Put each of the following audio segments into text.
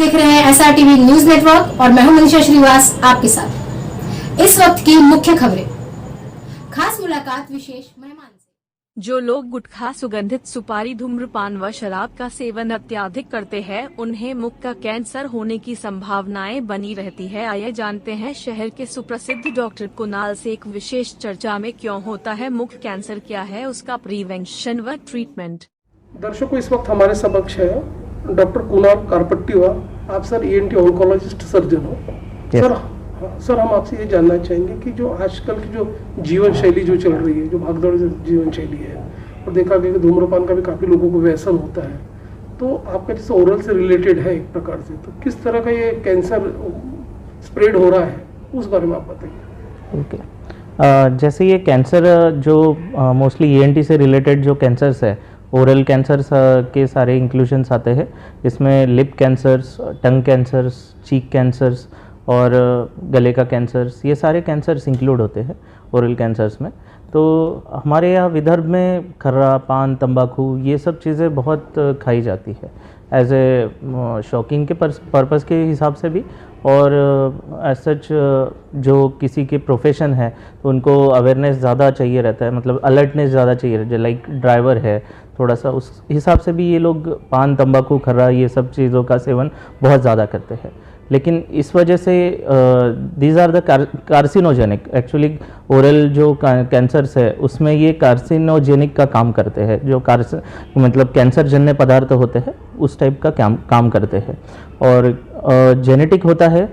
देख रहे हैं SRTV न्यूज नेटवर्क और मैं हूं मनीषा श्रीवास आपके साथ। इस वक्त की मुख्य खबरें, खास मुलाकात विशेष मेहमान से। जो लोग गुटखा, सुगंधित सुपारी, धूम्रपान व शराब का सेवन अत्यधिक करते हैं, उन्हें मुख का कैंसर होने की संभावनाएं बनी रहती है। आइए जानते हैं शहर के सुप्रसिद्ध डॉक्टर कुणाल से एक विशेष चर्चा में क्यों होता है मुख कैंसर, क्या है उसका प्रिवेंशन व ट्रीटमेंट। दर्शकों, इस वक्त हमारे समक्ष है डॉक्टर कुणाल कारपट्टीवा। आप सर ENT ऑन्कोलॉजिस्ट सर्जन हो। सर हम आपसे ये जानना चाहेंगे कि जो आजकल की जो जीवन शैली जो चल रही है, जो भागदौड़ जीवन शैली है, और देखा गया कि धूम्रपान का भी काफ़ी लोगों को व्यसन होता है, तो आपका जैसे ओरल से रिलेटेड है एक प्रकार से, तो किस तरह का ये कैंसर स्प्रेड हो रहा है उस बारे में आप बताइए। ओके, जैसे ये कैंसर जो मोस्टली ENT से रिलेटेड जो कैंसर्स है, ओरल कैंसर्स के सारे इंक्लूशंस आते हैं। इसमें लिप कैंसर्स, टंग कैंसर्स, चीक कैंसर्स और गले का कैंसर्स, ये सारे कैंसर्स इंक्लूड होते हैं ओरल कैंसर्स में। तो हमारे यहाँ विदर्भ में खर्रा, पान, तंबाकू ये सब चीज़ें बहुत खाई जाती है एज ए शॉकिंग के पर्पज़ के हिसाब से भी, और एज सच जो किसी के प्रोफेशन है तो उनको अवेयरनेस ज़्यादा चाहिए रहता है, मतलब अलर्टनेस ज़्यादा चाहिए रहता है। लाइक ड्राइवर है, थोड़ा सा उस हिसाब से भी ये लोग पान, तंबाकू, खर्रा ये सब चीज़ों का सेवन बहुत ज़्यादा करते हैं। लेकिन इस वजह से these are the carcinogenic, actually oral जो कैंसर्स है उसमें ये कार्सिनोजेनिक का काम करते हैं। जो मतलब कैंसर जन्य पदार्थ होते हैं उस टाइप का काम करते हैं। और जेनेटिक होता है,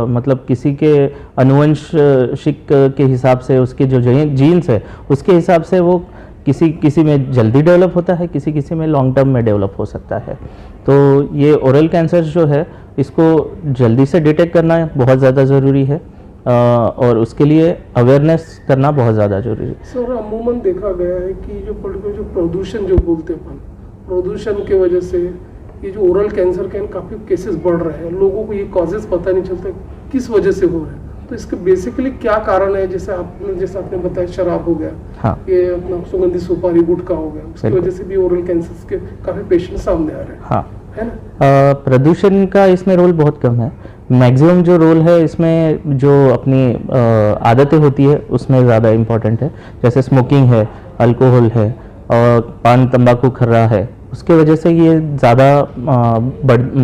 मतलब किसी के अनुवंशिक के हिसाब से उसके जो जीन्स है उसके हिसाब से वो किसी में जल्दी डेवलप होता है, किसी में लॉन्ग टर्म में डेवलप हो सकता है। तो ये ओरल कैंसर जो है इसको जल्दी से डिटेक्ट करना बहुत ज़्यादा ज़रूरी है, और उसके लिए अवेयरनेस करना बहुत ज़्यादा जरूरी है। सर, अमूमन देखा गया है कि जो प्रदूषण जो बोलते हैं, प्रदूषण की वजह से ये जो ओरल कैंसर के काफ़ी केसेस बढ़ रहे हैं। लोगों को ये कॉजेज पता नहीं चलता किस वजह से हो रहे हैं, तो इसके बेसिकली क्या कारण है? जैसे आपने बताया शराब हो गया, हाँ, ये अपना सुगंधित सुपारी, गुटखा हो गया, उसकी वजह से भी ओरल कैंसर के काफ़ी पेशेंट सामने आ रहे हैं। हाँ, है ना? प्रदूषण का इसमें रोल बहुत कम है। मैक्सिमम जो रोल है इसमें जो अपनी आदतें होती है उसमें ज़्यादा इम्पोर्टेंट है। जैसे स्मोकिंग है, अल्कोहल है और पान, तंबाकू, खर्रा है, उसके वजह से ये ज़्यादा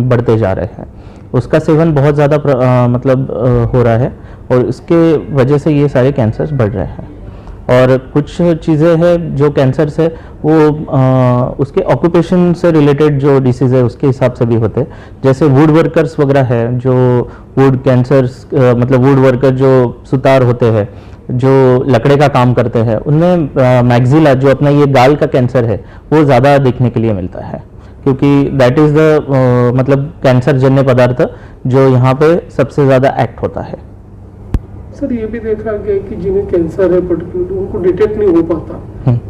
बढ़ते जा रहे हैं। उसका सेवन बहुत ज़्यादा मतलब हो रहा है और इसके वजह से ये सारे कैंसर्स बढ़ रहे हैं। और कुछ चीज़ें हैं जो कैंसर्स है वो उसके ऑक्यूपेशन से रिलेटेड जो डिसीज़ है उसके हिसाब से भी होते हैं। जैसे वुड वर्कर्स वगैरह है, जो वुड कैंसर्स, मतलब वुड वर्कर जो सुतार होते हैं, जो लकड़े का काम करते हैं, उनमें मैक्सिला जो अपना ये गाल का कैंसर है वो ज़्यादा देखने के लिए मिलता है, क्योंकि दैट इज़ द मतलब कैंसर जन्य पदार्थ जो यहाँ पे सबसे ज़्यादा एक्ट होता है। सर, ये भी देखा गया कि जिन्हें कैंसर है पर्टिकुलर उनको डिटेक्ट नहीं हो पाता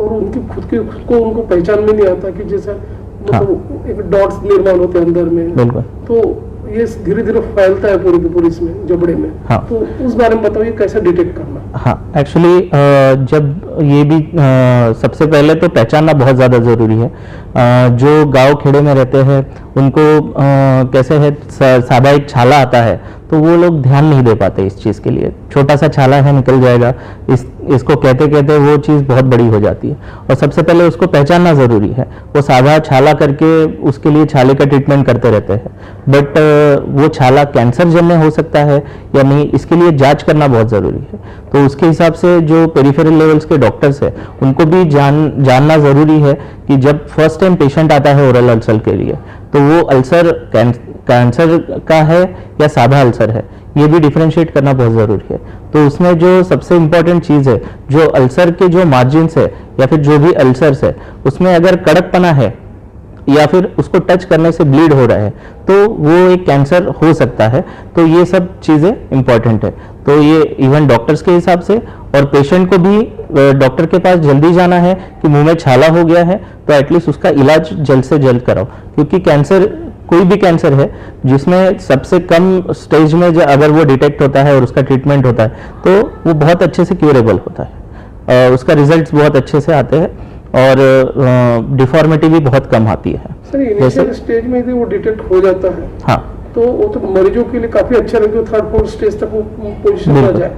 और उनकी खुद को उनको पहचान में नहीं आता कि जैसा मतलब एक डॉट्स निर्माण होते हैं अंदर में, बिल्कुल, तो ये धीरे धीरे फैलता है पूरी इसमें जबड़े में। हाँ, तो उस बारे में बताओ, ये कैसे डिटेक्ट करना? हाँ, एक्चुअली जब ये भी सबसे पहले तो पहचानना बहुत ज़्यादा ज़रूरी है। जो गांव खेड़े में रहते हैं उनको कैसे है, सादा एक छाला आता है तो वो लोग ध्यान नहीं दे पाते इस चीज़ के लिए। छोटा सा छाला है, निकल जाएगा, इसको कहते कहते वो चीज़ बहुत बड़ी हो जाती है और सबसे पहले उसको पहचानना ज़रूरी है। वो सादा छाला करके उसके लिए छाले का ट्रीटमेंट करते रहते हैं, बट वो छाला कैंसर जन्य हो सकता है या नहीं, इसके लिए जांच करना बहुत ज़रूरी है। तो उसके हिसाब से जो पेरिफेरल लेवल्स के डॉक्टर्स हैं उनको भी जानना ज़रूरी है कि जब फर्स्ट टाइम पेशेंट आता है ओरल अल्सर के लिए तो वो अल्सर कैंसर का है या सादा अल्सर है, ये भी डिफरेंशिएट करना बहुत ज़रूरी है। तो उसमें जो सबसे इम्पॉर्टेंट चीज़ है, जो अल्सर के जो मार्जिन्स है या फिर जो भी अल्सर्स है उसमें अगर कड़कपना है या फिर उसको टच करने से ब्लीड हो रहा है तो वो एक कैंसर हो सकता है। तो ये सब चीज़ें इम्पॉर्टेंट है। तो ये इवन डॉक्टर्स के हिसाब से और पेशेंट को भी डॉक्टर के पास जल्दी जाना है कि मुंह में छाला हो गया है तो एटलीस्ट उसका इलाज जल्द से जल्द कराओ, क्योंकि कैंसर कोई भी कैंसर है जिसमें सबसे कम स्टेज में अगर वो डिटेक्ट होता है और उसका ट्रीटमेंट होता है तो वो बहुत अच्छे से क्यूरेबल होता है, उसका रिजल्ट्स बहुत अच्छे से आते हैं और डिफॉर्मिटी भी बहुत कम आती है। सर, इनिशियल स्टेज में यदि वो डिटेक्ट हो जाता है, हाँ, तो वो तो मरीजों के लिए काफी अच्छा रहेगा, 3rd 4th स्टेज तक वो पोजीशन आ बिल्कुल। जाए।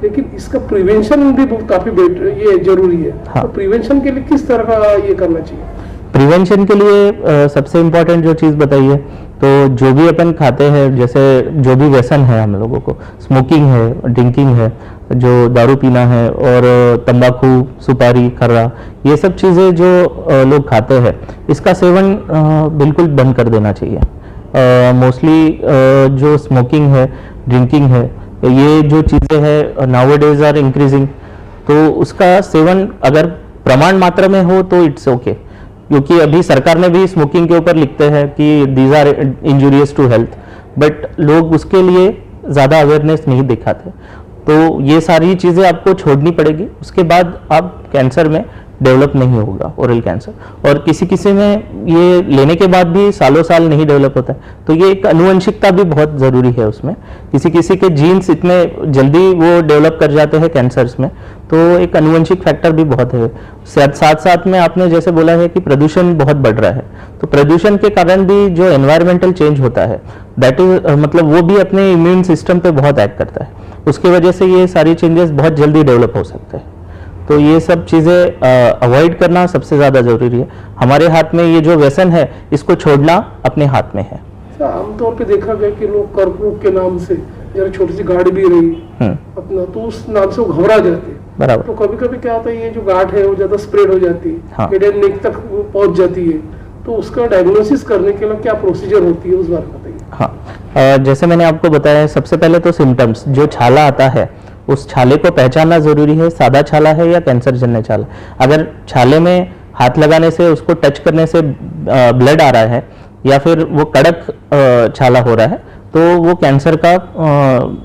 लेकिन इसका प्रिवेंशन भी बहुत काफी बेटर ये जरूरी है। हाँ। तो प्रिवेंशन के लिए किस तरह का ये करना चाहिए? प्रिवेंशन के लिए सबसे इम्पोर्टेंट जो चीज़ बताइए, तो जो भी अपन खाते हैं, जैसे जो भी व्यसन है हम लोगों को, स्मोकिंग है, ड्रिंकिंग है, जो दारू पीना है, और तंबाकू, सुपारी, खर्रा, ये सब चीज़ें जो लोग खाते हैं, इसका सेवन बिल्कुल बंद कर देना चाहिए। मोस्टली जो स्मोकिंग है, ड्रिंकिंग है, ये जो चीज़ें हैं नाउअडेज आर इंक्रीजिंग, तो उसका सेवन अगर प्रमाण मात्रा में हो तो इट्स ओके, क्योंकि अभी सरकार ने भी स्मोकिंग के ऊपर लिखते हैं कि these are injurious to health, but लोग उसके लिए ज़्यादा अवेयरनेस नहीं दिखाते। तो ये सारी चीज़ें आपको छोड़नी पड़ेगी, उसके बाद आप कैंसर में डेवलप नहीं होगा, ओरल कैंसर। और किसी किसी में ये लेने के बाद भी सालों साल नहीं डेवलप होता है, तो ये एक आनुवंशिकता भी बहुत ज़रूरी है उसमें। किसी किसी के जीन्स इतने जल्दी वो डेवलप कर जाते हैं कैंसर्स में, तो एक आनुवंशिक फैक्टर भी बहुत है। साथ साथ में आपने जैसे बोला है कि प्रदूषण बहुत बढ़ रहा है, तो प्रदूषण के कारण भी जो एनवायरमेंटल चेंज होता है, दैट इज मतलब वो भी अपने इम्यून सिस्टम पे बहुत एक्ट करता है, उसकी वजह से ये सारी चेंजेस बहुत जल्दी डेवलप हो सकते हैं। तो ये सब चीज़ें अवॉइड करना सबसे ज़्यादा ज़रूरी है। हमारे हाथ में ये जो व्यसन है, इसको छोड़ना अपने हाथ में है। आमतौर पे देखा गया कि लोग कर्करोग के नाम से, जरा छोटी सी गाड़ी भी रही अपना, तो उस नाम से वो घबरा जाते हैं। बराबर। तो कभी कभी क्या होता है, ये जो गांठ है वो ज्यादा स्प्रेड हो जाती है, हाँ। हेड एंड नेक तक वो पहुंच जाती है, तो उसका डायग्नोसिस करने के लिए क्या प्रोसीजर होती है, उस बारे में बताइए। हाँ, जैसे मैंने आपको बताया, सबसे पहले तो सिम्टम्स, जो छाला आता है उस छाले को पहचानना जरूरी है, सादा छाला है या कैंसर जन्य छाला। अगर छाले में हाथ लगाने से, उसको टच करने से ब्लड आ रहा है, या फिर वो कड़क छाला हो रहा है, तो वो कैंसर का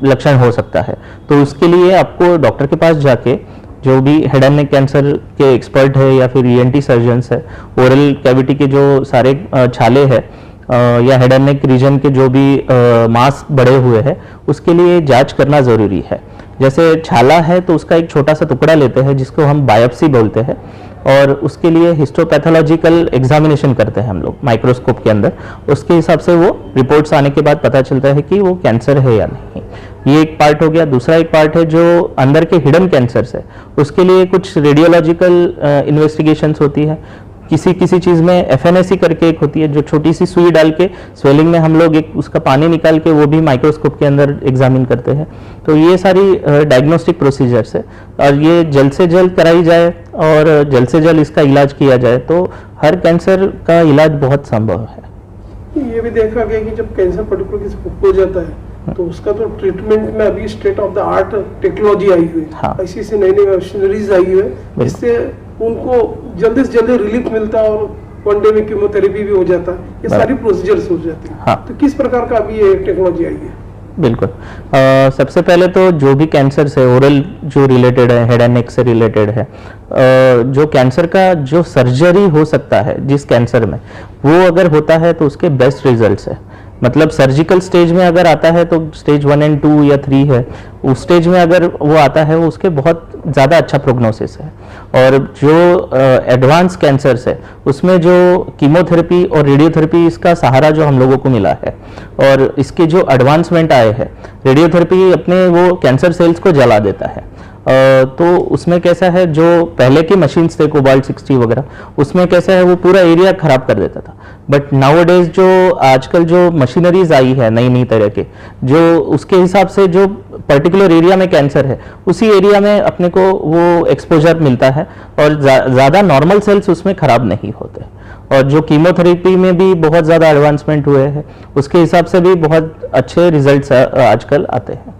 लक्षण हो सकता है। तो उसके लिए आपको डॉक्टर के पास जाके, जो भी हेड एंड नेक कैंसर के एक्सपर्ट है या फिर ENT सर्जन्स है, ओरल कैविटी के जो सारे छाले हैं या हेड एंड नेक रीजन के जो भी मांस बढ़े हुए हैं, उसके लिए जांच करना ज़रूरी है। जैसे छाला है तो उसका एक छोटा सा टुकड़ा लेते हैं, जिसको हम बायोप्सी बोलते हैं, और उसके लिए हिस्टोपैथोलॉजिकल एग्जामिनेशन करते हैं हम लोग माइक्रोस्कोप के अंदर। उसके हिसाब से वो रिपोर्ट्स आने के बाद पता चलता है कि वो कैंसर है या नहीं। ये एक पार्ट हो गया। दूसरा एक पार्ट है जो अंदर के हिडन कैंसर्स है, उसके लिए कुछ रेडियोलॉजिकल इन्वेस्टिगेशंस होती है। किसी किसी चीज़ में FNAC करके एक होती है, जो छोटी सी सुई डाल के स्वेलिंग में हम लोग एक उसका पानी निकाल के वो भी माइक्रोस्कोप के अंदर एग्जामिन करते हैं। तो ये सारी डायग्नोस्टिक प्रोसीजर्स है, और ये जल्द से जल्द कराई जाए और जल्द से जल्द इसका इलाज किया जाए तो हर कैंसर का इलाज बहुत संभव है। ये भी देखा गया कि जब कैंसर पर्टिकुलर किसी को हो जाता है, तो उसका तो ट्रीटमेंट में अभी state of the art technology आई हुई है, हाँ। ऐसी नई नई मशीनरीज आई हुई है, जिससे उनको जल्दी से जल्दी रिलीफ मिलता है, और 1 डे में कीमोथेरेपी भी हो जाता है, ये सारी प्रोसीजर्स हो जाती है। हाँ। तो किस प्रकार का अभी ये टेक्नोलॉजी आई है? बिल्कुल। सबसे पहले तो जो भी कैंसर से ओरल जो रिलेटेड है, हेड एंड नेक से रिलेटेड है, जो कैंसर का जो सर्जरी हो सकता है जिस कैंसर में, वो अगर होता है तो उसके बेस्ट रिजल्ट्स है। मतलब सर्जिकल स्टेज में अगर आता है तो स्टेज 1 और 2 या 3 है, उस स्टेज में अगर वो आता है, वो उसके बहुत ज़्यादा अच्छा प्रोग्नोसिस है। और जो एडवांस कैंसर्स है, उसमें जो कीमोथेरेपी और रेडियोथेरेपी, इसका सहारा जो हम लोगों को मिला है, और इसके जो एडवांसमेंट आए हैं, रेडियोथेरेपी अपने वो कैंसर सेल्स को जला देता है। तो उसमें कैसा है, जो पहले की मशीन्स थे कोबाल्ट 60 वगैरह, उसमें कैसा है वो पूरा एरिया खराब कर देता था। बट नाउअडेज जो आजकल जो मशीनरीज आई है नई नई तरह के, जो उसके हिसाब से जो पर्टिकुलर एरिया में कैंसर है, उसी एरिया में अपने को वो एक्सपोजर मिलता है, और ज़्यादा नॉर्मल सेल्स उसमें खराब नहीं होते। और जो कीमोथेरेपी में भी बहुत ज़्यादा एडवांसमेंट हुए हैं, उसके हिसाब से भी बहुत अच्छे रिजल्ट्स आजकल आते हैं।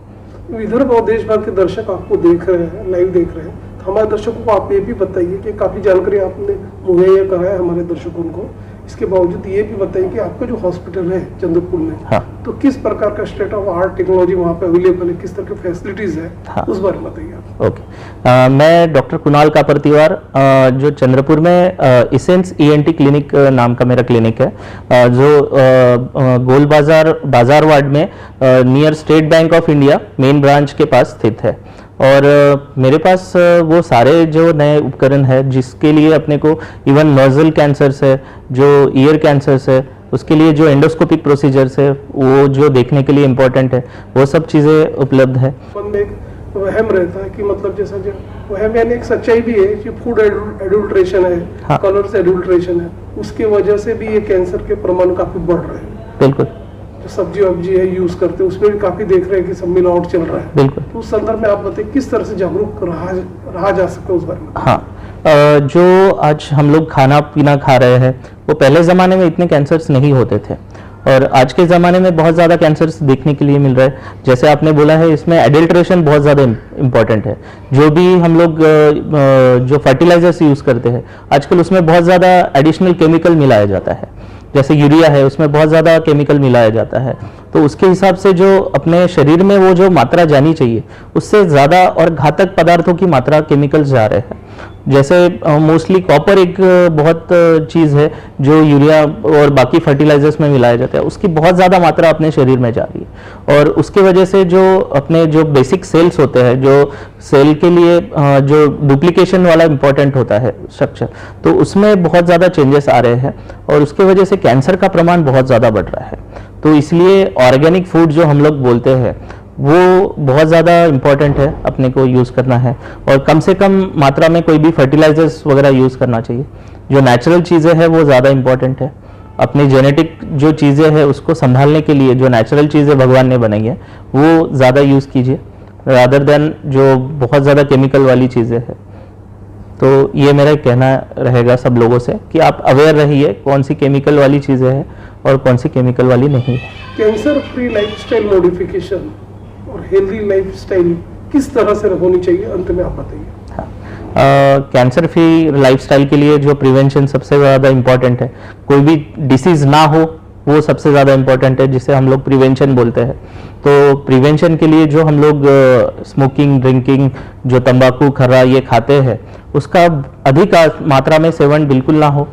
विदर्भ और देश भर के दर्शक आपको देख रहे हैं, लाइव देख रहे हैं, तो हमारे दर्शकों को आप ये भी बताइए कि काफ़ी जानकारी आपने मुहैया कराया हमारे दर्शकों को। इसके बावजूद ये भी बताइए कि आपका जो हॉस्पिटल है चंद्रपुर में, हाँ। तो किस प्रकार का स्टेट ऑफ आर्ट टेक्नोलॉजी वहाँ पे अवेलेबल है, किस तरह की फैसिलिटीज है, हाँ। उस बारे में बताइए आप। ओके। मैं डॉक्टर कुणाल कापरतिवार, जो चंद्रपुर में इसेंस ENT क्लिनिक नाम का मेरा क्लिनिक है, जो गोल बाजार वार्ड में near state bank of India main branch के पास स्थित है। और मेरे पास वो सारे जो नए उपकरण है, जिसके लिए अपने को इवन नोजल कैंसर्स है, जो ईयर कैंसर्स है, उसके लिए जो एंडोस्कोपिक प्रोसीजर्स है वो जो देखने के लिए इम्पोर्टेंट है वो सब चीज़ें उपलब्ध है। मन में एक वहम रहता है कि मतलब जैसा जो वहम यानी एक सच्चाई भी है कि फूड एडल्ट्रेशन है, हाँ। कलर्स एडल्ट्रेशन है, उसकी वजह से भी ये कैंसर के प्रमाण काफी बढ़ रहे हैं। बिल्कुल जो सब्जी वब्जी है यूज करते हैं उसमें भी काफी देख रहे हैं कि सब मिलावट चल रहा है। बिल्कुल। तो उस संदर्भ में आप बताइए किस तरह से जागरूक रहा जा सकता है उस बारे में। हाँ, जो आज हम लोग खाना पीना खा रहे हैं वो पहले ज़माने में इतने कैंसर्स नहीं होते थे और आज के ज़माने में बहुत ज़्यादा कैंसर्स देखने के लिए मिल रहा है। जैसे आपने बोला है इसमें एडल्ट्रेशन बहुत ज़्यादा इम्पॉर्टेंट है। जो भी हम लोग जो फर्टिलाइजर्स यूज़ करते हैं आजकल उसमें बहुत ज़्यादा एडिशनल केमिकल मिलाया जाता है। जैसे यूरिया है उसमें बहुत ज़्यादा केमिकल मिलाया जाता है, तो उसके हिसाब से जो अपने शरीर में वो जो मात्रा जानी चाहिए उससे ज़्यादा और घातक पदार्थों की मात्रा केमिकल्स जा रहे हैं। जैसे मोस्टली कॉपर एक बहुत चीज़ है जो यूरिया और बाकी फर्टिलाइजर्स में मिलाया जाता है, उसकी बहुत ज़्यादा मात्रा अपने शरीर में जा रही है और उसकी वजह से जो अपने जो बेसिक सेल्स होते हैं, जो सेल के लिए जो डुप्लीकेशन वाला इंपॉर्टेंट होता है स्ट्रक्चर, तो उसमें बहुत ज़्यादा चेंजेस आ रहे हैं और उसके वजह से कैंसर का प्रमाण बहुत ज़्यादा बढ़ रहा है। तो इसलिए ऑर्गेनिक फूड जो हम लोग बोलते हैं वो बहुत ज़्यादा इम्पॉर्टेंट है, अपने को यूज़ करना है और कम से कम मात्रा में कोई भी फर्टिलाइजर्स वगैरह यूज़ करना चाहिए। जो नेचुरल चीज़ें हैं वो ज़्यादा इम्पॉर्टेंट है। अपनी जेनेटिक जो चीज़ें हैं उसको संभालने के लिए जो नेचुरल चीज़ें भगवान ने बनाई है वो ज़्यादा यूज़ कीजिए रादर देन जो बहुत ज़्यादा केमिकल वाली चीज़ें हैं। तो ये मेरा कहना रहेगा सब लोगों से कि आप अवेयर रहिए कौन सी केमिकल वाली चीज़ें हैं और कौन सी केमिकल वाली नहीं है। कैंसर फ्री लाइफस्टाइल मॉडिफिकेशन और हेल्दी लाइफस्टाइल किस तरह से होनी चाहिए, अंत में आप बताइए। कैंसर फ्री लाइफस्टाइल के लिए जो प्रिवेंशन सबसे ज़्यादा इम्पॉर्टेंट है, कोई भी डिसीज़ ना हो वो सबसे ज़्यादा इम्पॉर्टेंट है, जिसे हम लोग प्रिवेंशन बोलते हैं। तो प्रिवेंशन के लिए जो हम लोग स्मोकिंग, ड्रिंकिंग, जो तंबाकू खर्रा ये खाते हैं उसका अधिक मात्रा में सेवन बिल्कुल ना हो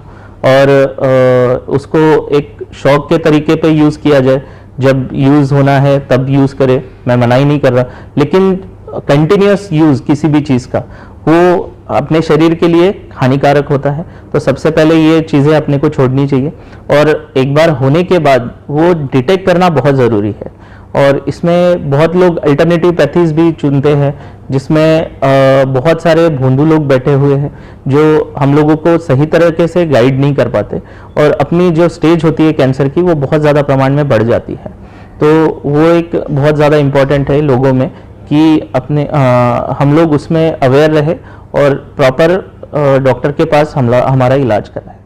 और उसको एक शौक के तरीके पे यूज़ किया जाए। जब यूज़ होना है तब यूज़ करे, मैं मना ही नहीं कर रहा, लेकिन कंटिन्यूस यूज़ किसी भी चीज़ का वो अपने शरीर के लिए हानिकारक होता है। तो सबसे पहले ये चीज़ें अपने को छोड़नी चाहिए और एक बार होने के बाद वो डिटेक्ट करना बहुत ज़रूरी है। और इसमें बहुत लोग अल्टरनेटिव पैथीज भी चुनते हैं जिसमें बहुत सारे भोंदू लोग बैठे हुए हैं जो हम लोगों को सही तरीके से गाइड नहीं कर पाते और अपनी जो स्टेज होती है कैंसर की वो बहुत ज़्यादा प्रमाण में बढ़ जाती है। तो वो एक बहुत ज़्यादा इम्पोर्टेंट है लोगों में कि अपने हम लोग उसमें अवेयर रहे और प्रॉपर डॉक्टर के पास हमारा इलाज कराएं।